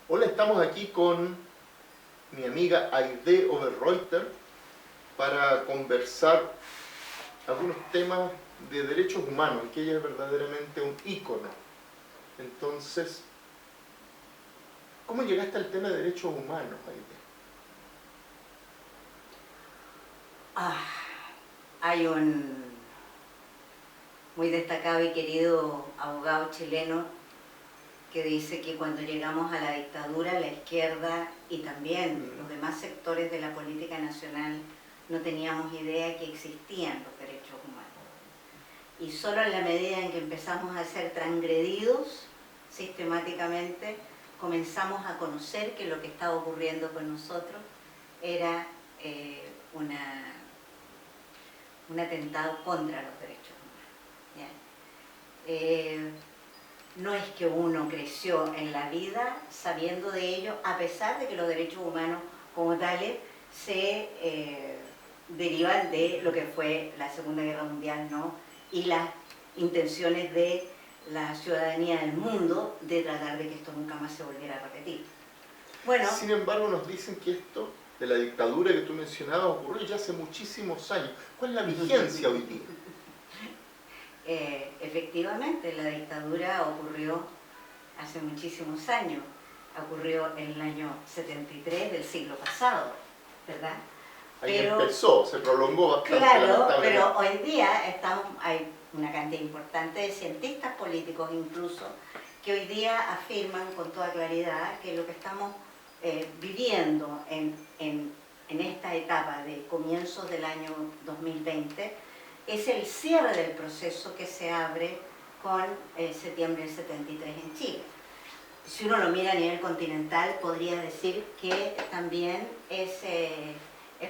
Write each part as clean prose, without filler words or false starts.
Hola, estamos aquí con mi amiga Aide Oberreuter para conversar algunos temas de derechos humanos, que ella es verdaderamente un ícono. Entonces, ¿cómo llegaste al tema de derechos humanos, Aide? Hay un muy destacado y querido abogado chileno que dice que cuando llegamos a la dictadura, la izquierda y también los demás sectores de la política nacional no teníamos idea que existían los derechos humanos. Y solo en la medida en que empezamos a ser transgredidos sistemáticamente, comenzamos a conocer que lo que estaba ocurriendo con nosotros era un atentado contra los derechos humanos. No es que uno creció en la vida sabiendo de ello, a pesar de que los derechos humanos como tales se derivan de lo que fue la Segunda Guerra Mundial, ¿no? Y las intenciones de la ciudadanía del mundo de tratar de que esto nunca más se volviera a repetir. Bueno, sin embargo, nos dicen que esto de la dictadura que tú mencionabas ocurrió ya hace muchísimos años. ¿Cuál es la vigencia hoy día? Efectivamente, la dictadura ocurrió hace muchísimos años. Ocurrió en el año 73 del siglo pasado, ¿verdad? Ahí empezó, se prolongó bastante. Claro, pero hoy día hay una cantidad importante de cientistas políticos incluso que hoy día afirman con toda claridad que lo que estamos viviendo en esta etapa de comienzos del año 2020 es el cierre del proceso que se abre con septiembre del 73 en Chile. Si uno lo mira a nivel continental, podría decir que también es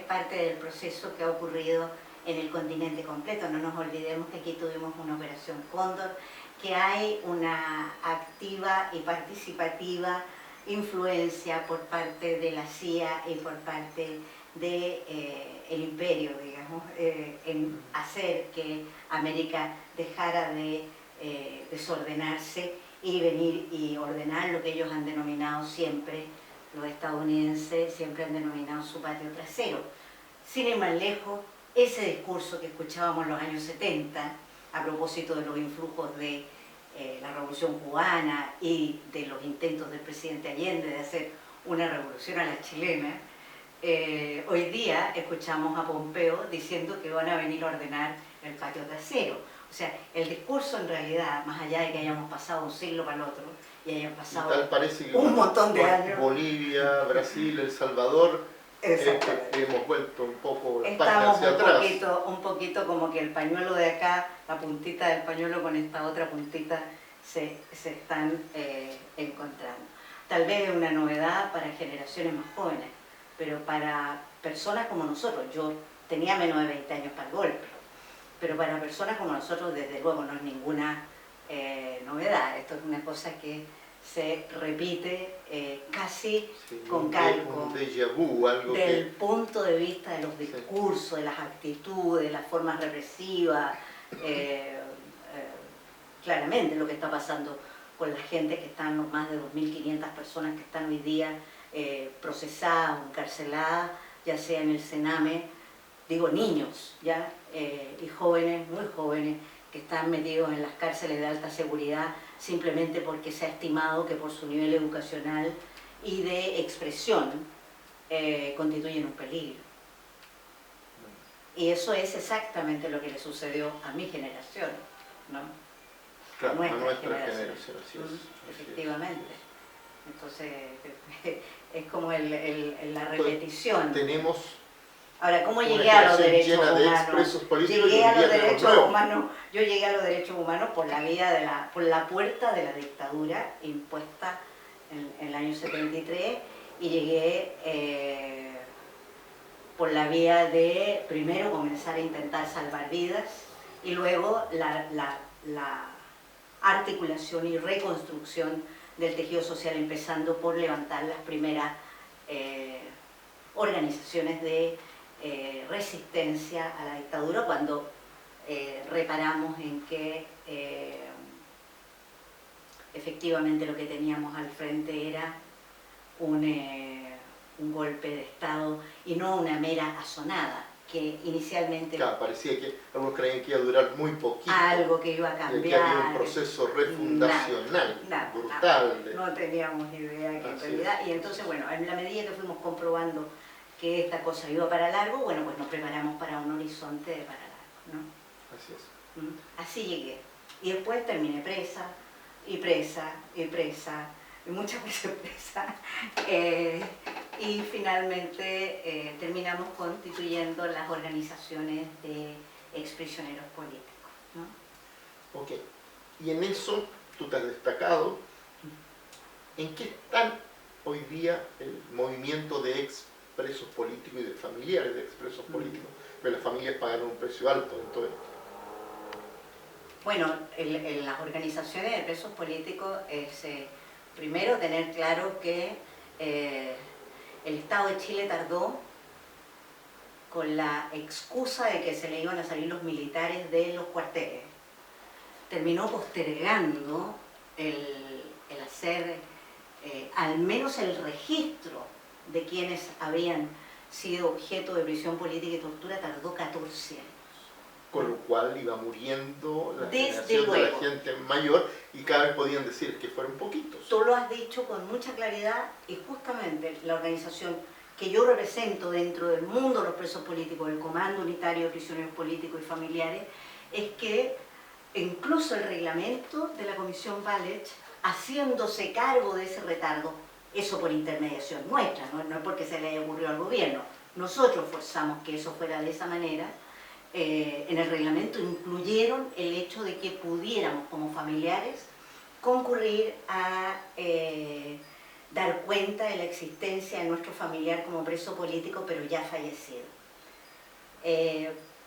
parte del proceso que ha ocurrido en el continente completo. No nos olvidemos que aquí tuvimos una operación Cóndor, que hay una activa y participativa influencia por parte de la CIA y por parte del imperio, digamos, en hacer que América dejara de desordenarse y venir y ordenar lo que ellos han denominado siempre, los estadounidenses siempre han denominado su patio trasero. Sin ir más lejos, ese discurso que escuchábamos en los años 70, a propósito de los influjos de la Revolución Cubana y de los intentos del presidente Allende de hacer una revolución a la chilena, hoy día escuchamos a Pompeo diciendo que van a venir a ordenar el patio trasero. O sea, el discurso en realidad, más allá de que hayamos pasado un siglo para el otro y hayan pasado un montón de años. Bolivia, Brasil, El Salvador, hemos vuelto un poco las páginas hacia atrás. Un poquito como que el pañuelo de acá, la puntita del pañuelo con esta otra puntita se están encontrando. Tal vez es una novedad para generaciones más jóvenes, pero para personas como nosotros, yo tenía menos de 20 años para el golpe, pero para personas como nosotros desde luego no es ninguna novedad. Esto es una cosa que se repite casi con calco, un déjà vu, algo del punto de vista de los discursos, de las actitudes, de las formas represivas, claramente lo que está pasando con la gente que están, más de 2.500 personas que están hoy día procesadas o encarceladas, ya sea en el Sename, digo niños, ¿ya? Y jóvenes, muy jóvenes, que están metidos en las cárceles de alta seguridad simplemente porque se ha estimado que por su nivel educacional y de expresión constituyen un peligro. Y eso es exactamente lo que le sucedió a mi generación, ¿no? Claro, a nuestra generación, así es. Efectivamente. Entonces, es como la repetición. Tenemos ahora, ¿cómo llegué a los derechos humanos? Yo llegué a los derechos humanos por la vía por la puerta de la dictadura impuesta en el año 73 y llegué por la vía de primero comenzar a intentar salvar vidas y luego la articulación y reconstrucción del tejido social, empezando por levantar las primeras organizaciones de resistencia a la dictadura cuando reparamos en que efectivamente lo que teníamos al frente era un golpe de Estado y no una mera asonada, que inicialmente... Claro, parecía que algunos creían que iba a durar muy poquito. Algo que iba a Que cambiar. había un proceso refundacional nada, brutal. No teníamos idea que en Así realidad... es. Y entonces, bueno, en la medida que fuimos comprobando que esta cosa iba para largo, bueno, pues nos preparamos para un horizonte de para largo, ¿no? Así es. Así llegué. Y después terminé presa, y presa, y presa, y muchas veces presa. Y finalmente terminamos constituyendo las organizaciones de exprisioneros políticos, ¿no? Ok. Y en eso tú te has destacado. ¿En qué están hoy día el movimiento de expresos políticos y de familiares de expresos políticos? Pero las familias pagaron un precio alto en todo esto. Bueno, en las organizaciones de presos políticos es primero tener claro que el Estado de Chile tardó, con la excusa de que se le iban a salir los militares de los cuarteles, terminó postergando el hacer al menos el registro de quienes habían sido objeto de prisión política y tortura, tardó 14 años. Con lo cual iba muriendo la Desde generación de la luego. gente mayor y cada vez podían decir que fueron poquitos. Tú lo has dicho con mucha claridad y justamente la organización que yo represento dentro del mundo de los presos políticos, el Comando Unitario de Prisioneros Políticos y Familiares, es que incluso el reglamento de la Comisión Valech, haciéndose cargo de ese retardo, eso por intermediación nuestra, no es porque se le haya ocurrido al gobierno, nosotros forzamos que eso fuera de esa manera. En el reglamento incluyeron el hecho de que pudiéramos como familiares concurrir a dar cuenta de la existencia de nuestro familiar como preso político pero ya fallecido.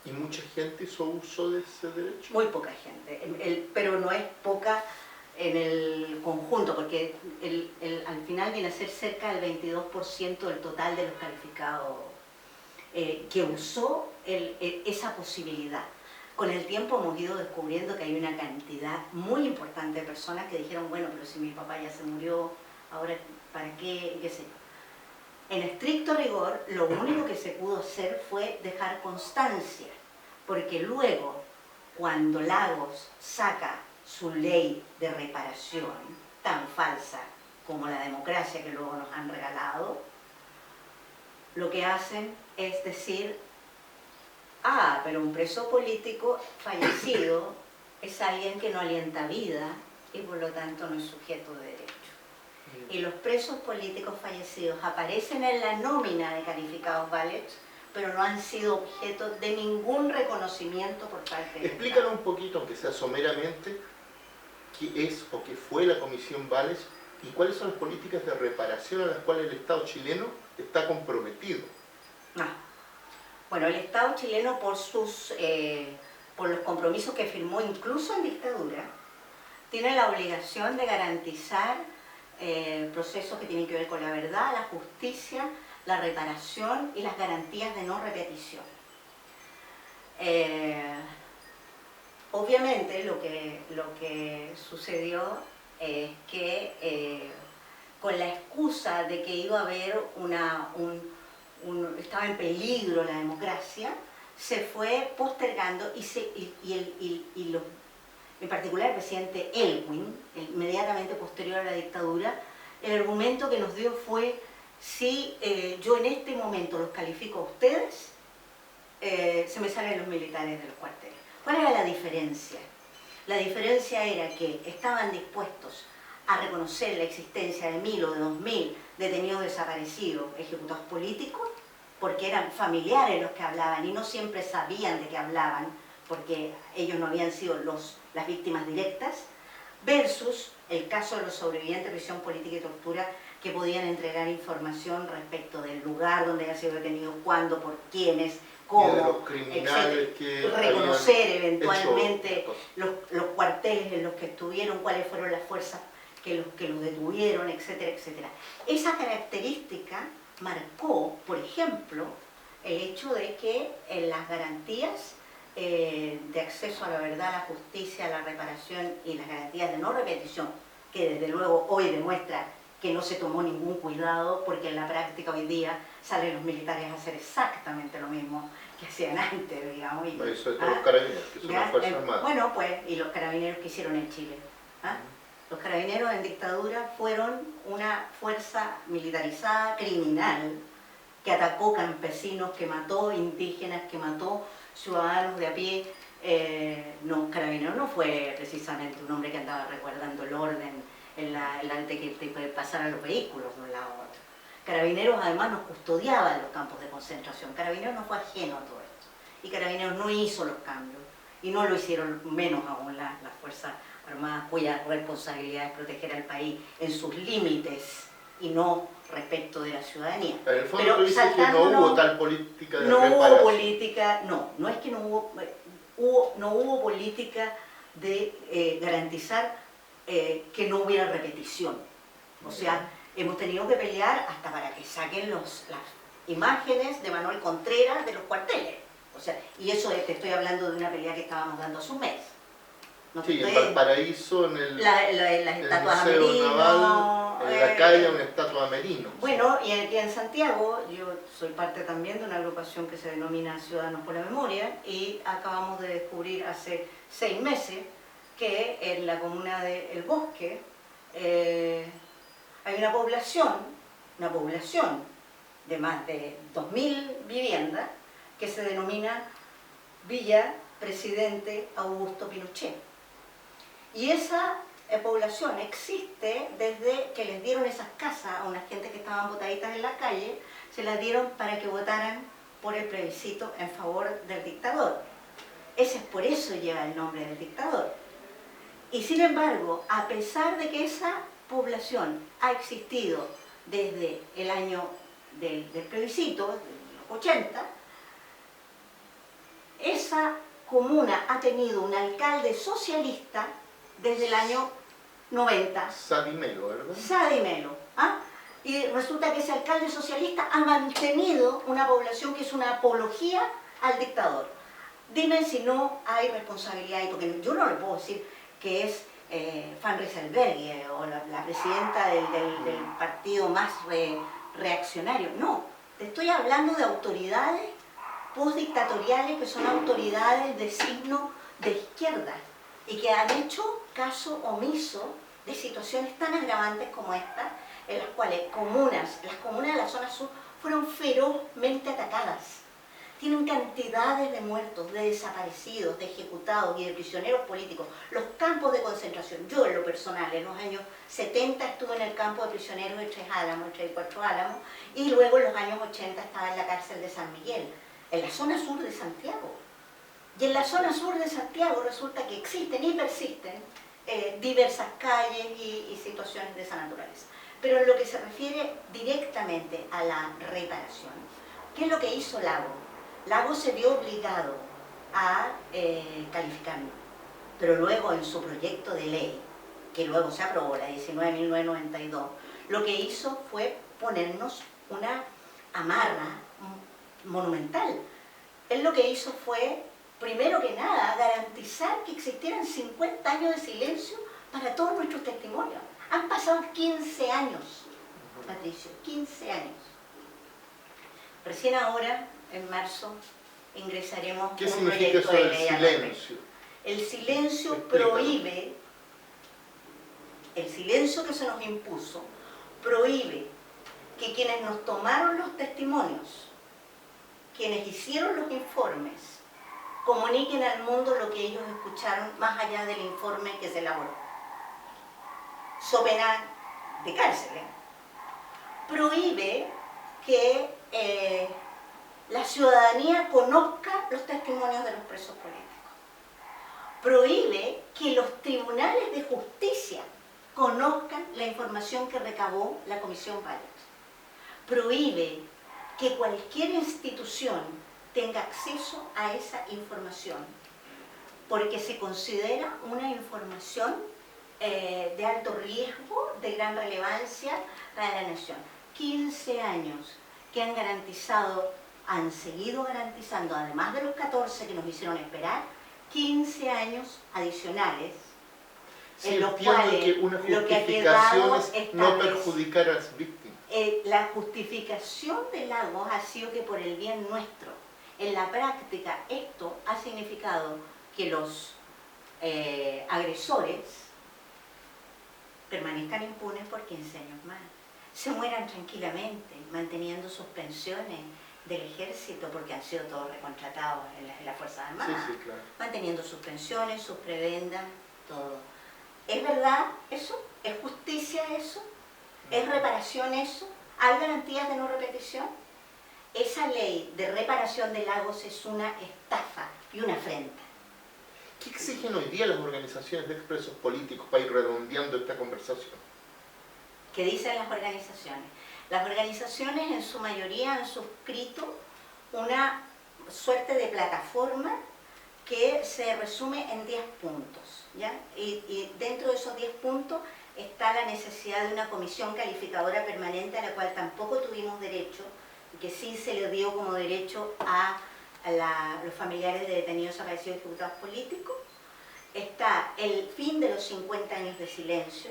¿Y mucha gente hizo uso de ese derecho? Muy poca gente, pero no es poca en el conjunto, porque al final viene a ser cerca del 22% del total de los calificados que usó esa posibilidad. Con el tiempo hemos ido descubriendo que hay una cantidad muy importante de personas que dijeron, bueno, pero si mi papá ya se murió, ahora ¿para qué? ¿Qué sé yo? En estricto rigor, lo único que se pudo hacer fue dejar constancia, porque luego, cuando Lagos saca su ley de reparación, tan falsa como la democracia que luego nos han regalado, lo que hacen es decir, pero un preso político fallecido es alguien que no alienta vida y por lo tanto no es sujeto de derecho. Y los presos políticos fallecidos aparecen en la nómina de calificados Valech, pero no han sido objeto de ningún reconocimiento por parte del Explícanos un poquito, aunque sea someramente, qué es o qué fue la Comisión Valech y cuáles son las políticas de reparación a las cuales el Estado chileno está comprometido. Bueno, el Estado chileno por los compromisos que firmó incluso en dictadura, tiene la obligación de garantizar procesos que tienen que ver con la verdad, la justicia, la reparación y las garantías de no repetición. Obviamente lo que sucedió es que con la excusa de que iba a haber estaba en peligro la democracia, se fue postergando en particular el presidente Elwin, inmediatamente posterior a la dictadura, el argumento que nos dio fue: si yo en este momento los califico a ustedes, se me salen los militares de los cuarteles. ¿Cuál era la diferencia? La diferencia era que estaban dispuestos a reconocer la existencia de 1000 o de 2000 detenidos desaparecidos, ejecutados políticos, porque eran familiares los que hablaban y no siempre sabían de qué hablaban, porque ellos no habían sido las víctimas directas, versus el caso de los sobrevivientes de prisión política y tortura, que podían entregar información respecto del lugar donde habían sido detenidos, cuándo, por quiénes, cómo, de los criminales que reconocer eventualmente los cuarteles en los que estuvieron, cuáles fueron las fuerzas que los detuvieron, etcétera, etcétera. Esa característica marcó, por ejemplo, el hecho de que las garantías de acceso a la verdad, a la justicia, a la reparación y las garantías de no repetición, que desde luego hoy demuestra que no se tomó ningún cuidado, porque en la práctica hoy día salen los militares a hacer exactamente lo mismo que hacían antes, digamos. Y, eso de los carabineros, que son las Fuerzas Armadas. Bueno, pues, y los carabineros que hicieron en Chile. Los carabineros en dictadura fueron una fuerza militarizada, criminal, que atacó campesinos, que mató indígenas, que mató ciudadanos de a pie. Carabineros no fue precisamente un hombre que andaba resguardando el orden antes que pasaran los vehículos de un lado a otro. Carabineros además nos custodiaba de los campos de concentración. Carabineros no fue ajeno a todo esto. Y Carabineros no hizo los cambios. Y no lo hicieron menos aún las Fuerzas Armadas, cuya responsabilidad es proteger al país en sus límites y no respecto de la ciudadanía. En el fondo tú dices que no hubo tal política de reparación. No hubo política, no es que no hubo política de garantizar que no hubiera repetición. O sea, hemos tenido que pelear hasta para que saquen las imágenes de Manuel Contreras de los cuarteles. O sea, y eso te estoy hablando de una pelea que estábamos dando hace un mes. No sí, en Valparaíso, en las estatuas a Merino, Naval, en la calle una estatua a Merino. Bueno, y aquí en Santiago, yo soy parte también de una agrupación que se denomina Ciudadanos por la Memoria, y acabamos de descubrir hace 6 meses que en la comuna de El Bosque hay una población de más de 2000 viviendas que se denomina Villa Presidente Augusto Pinochet. Y esa población existe desde que les dieron esas casas a unas gente que estaban botaditas en la calle, se las dieron para que votaran por el plebiscito en favor del dictador. Ese es por eso lleva el nombre del dictador. Y sin embargo, a pesar de que esa población ha existido desde el año del plebiscito, de los 80, esa comuna ha tenido un alcalde socialista desde el año 90. Sadi Melo, ¿verdad? Sadi Melo. Y resulta que ese alcalde socialista ha mantenido una población que es una apología al dictador. Dime si no hay responsabilidad ahí, porque yo no le puedo decir que es Van Rieselberghe o la presidenta del partido más reaccionario. No, te estoy hablando de autoridades postdictatoriales que son autoridades de signo de izquierda y que han hecho caso omiso de situaciones tan agravantes como esta, en las cuales las comunas de la zona sur fueron ferozmente atacadas. Tienen cantidades de muertos, de desaparecidos, de ejecutados y de prisioneros políticos. Los campos de concentración, yo en lo personal, en los años 70 estuve en el campo de prisioneros de Tres Álamos, de Cuatro Álamos, y luego en los años 80 estaba en la cárcel de San Miguel, en la zona sur de Santiago. Y en la zona sur de Santiago resulta que existen y persisten diversas calles y situaciones de esa naturaleza. Pero en lo que se refiere directamente a la reparación, ¿qué es lo que hizo Lago? Lago se vio obligado a calificarlo, pero luego en su proyecto de ley, que luego se aprobó, la 19.992, lo que hizo fue ponernos una amarra monumental. Él lo que hizo fue, primero que nada, garantizar que existieran 50 años de silencio para todos nuestros testimonios. Han pasado 15 años, Patricio, 15 años. Recién ahora, en marzo, ingresaremos ¿Qué significa eso del silencio? El silencio prohíbe, el silencio que se nos impuso, prohíbe que quienes nos tomaron los testimonios, quienes hicieron los informes, comuniquen al mundo lo que ellos escucharon más allá del informe que se elaboró. So pena de cárcel. Prohíbe que la ciudadanía conozca los testimonios de los presos políticos. Prohíbe que los tribunales de justicia conozcan la información que recabó la Comisión Valles. Prohíbe que cualquier institución tenga acceso a esa información, porque se considera una información de alto riesgo, de gran relevancia para la nación. 15 años que han seguido garantizando, además de los 14 que nos hicieron esperar, 15 años adicionales. Sí, en los entiendo cuales que una lo que ha justificación quedado es no establecido. perjudicar a las víctimas. La justificación de Lagos ha sido que por el bien nuestro. En la práctica esto ha significado que los agresores permanezcan impunes por 15 años más. Se mueran tranquilamente, manteniendo sus pensiones del ejército, porque han sido todos recontratados en las Fuerzas Armadas, Sí, claro. manteniendo sus pensiones, sus prebendas, todo. ¿Es verdad eso? ¿Es justicia eso? ¿Es reparación eso? ¿Hay garantías de no repetición? Esa ley de reparación de Lagos es una estafa y una afrenta. ¿Qué exigen hoy día las organizaciones de expresos políticos para ir redondeando esta conversación? ¿Qué dicen las organizaciones? Las organizaciones en su mayoría han suscrito una suerte de plataforma que se resume en 10 puntos, ¿ya? Y dentro de esos 10 puntos está la necesidad de una comisión calificadora permanente a la cual tampoco tuvimos derecho, que sí se le dio como derecho a los familiares de detenidos desaparecidos y ejecutados políticos. Está el fin de los 50 años de silencio.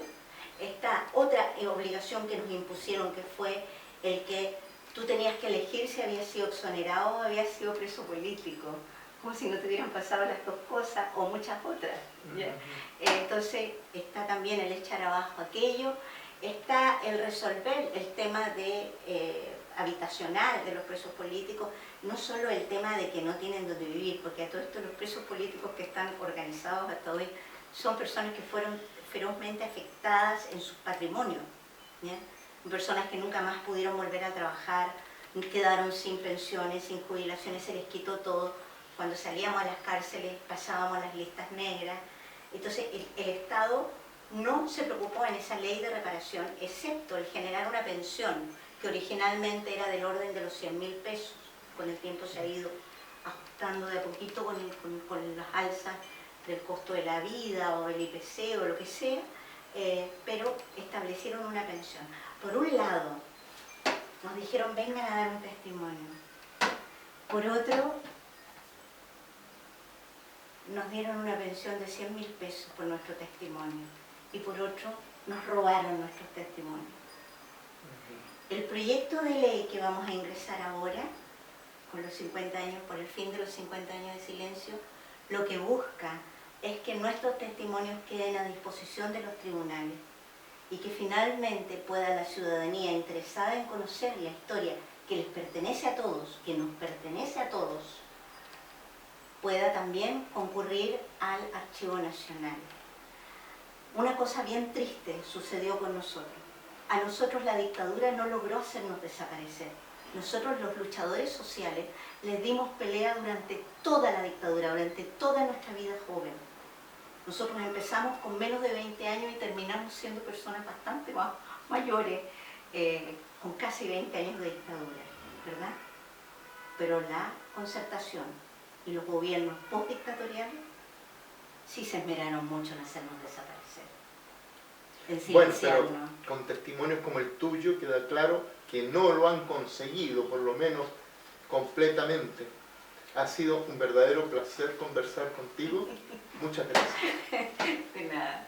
Está otra obligación que nos impusieron, que fue el que tú tenías que elegir si habías sido exonerado o habías sido preso político, como si no te hubieran pasado las dos cosas o muchas otras, ¿ya? Entonces está también el echar abajo aquello, está el resolver el tema de habitacional de los presos políticos, no solo el tema de que no tienen donde vivir, porque a todo esto los presos políticos que están organizados hasta hoy son personas que fueron ferozmente afectadas en sus patrimonios, ¿ya? Personas que nunca más pudieron volver a trabajar, quedaron sin pensiones, sin jubilaciones, se les quitó todo. Cuando salíamos a las cárceles pasábamos las listas negras. Entonces el Estado no se preocupó en esa ley de reparación, excepto el generar una pensión que originalmente era del orden de los 100.000 pesos. Con el tiempo se ha ido ajustando de a poquito con las alzas del costo de la vida o el IPC o lo que sea, pero establecieron una pensión. Por un lado, nos dijeron vengan a dar un testimonio. Por otro, nos dieron una pensión de 100.000 pesos por nuestro testimonio. Y por otro, nos robaron nuestros testimonios. El proyecto de ley que vamos a ingresar ahora, con los 50 años, por el fin de los 50 años de silencio, lo que busca es que nuestros testimonios queden a disposición de los tribunales y que finalmente pueda la ciudadanía interesada en conocer la historia que les pertenece a todos, que nos pertenece a todos, pueda también concurrir al Archivo Nacional. Una cosa bien triste sucedió con nosotros. A nosotros la dictadura no logró hacernos desaparecer. Nosotros, los luchadores sociales, les dimos pelea durante toda la dictadura, durante toda nuestra vida joven. Nosotros empezamos con menos de 20 años y terminamos siendo personas bastante más mayores, con casi 20 años de dictadura, ¿verdad? Pero la Concertación y los gobiernos postdictatoriales sí se esmeraron mucho en hacernos desaparecer, en silenciarnos. Bueno, pero con testimonios como el tuyo queda claro que no lo han conseguido, por lo menos completamente. Ha sido un verdadero placer conversar contigo. Muchas gracias. De nada.